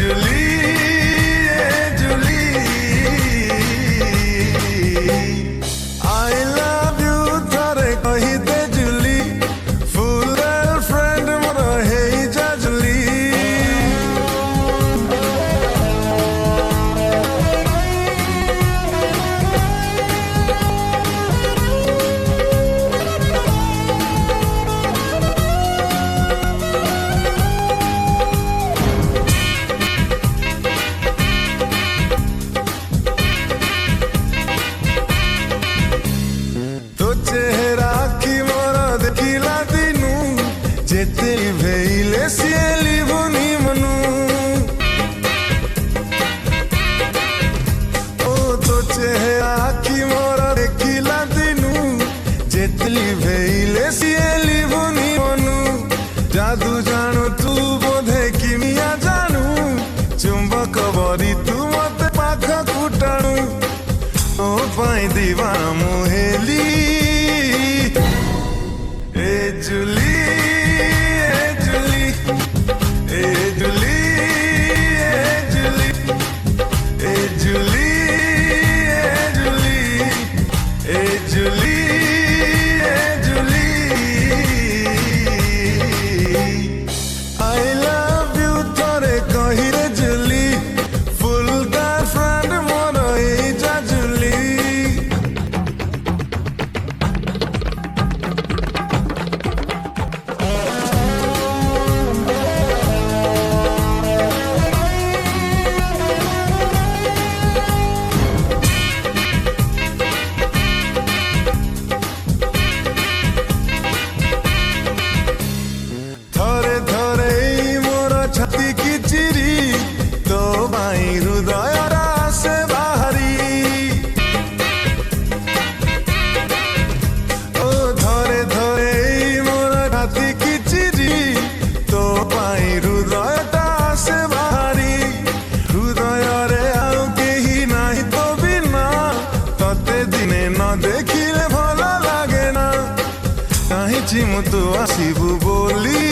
Julie Julie I love you थरे कहिते जुली full girlfriend मोर हेई जा जुली चेहरा की मोर देखिला दिनू जेते भेइले सिएली बुनी मनु ओ तो चेहरा की मोर देखिला दिनू जेते भेइले सिएली बुनी मनु जादू जानो तू बोधे किमिया जानू चुंबक बरी तू मते पाख कुटाणू ओ पाई दीवाना मोहेली जुली जुली जुली जुली जुली जुली जुली जुली आई लव यू थोड़े कही रे जुली फुल गर्लफ्रेंड मोर ए जा जुली छाती की चिरी तो भाई हृदय से बाहरी ओ धरे धरे मोर छाती की चिरी तो भाई हृदय से बाहरी हृदय रे आउ केही नाही तो बिना तते दिने न देखिले भल लागे ना काहींची मु तू आसीबु बोली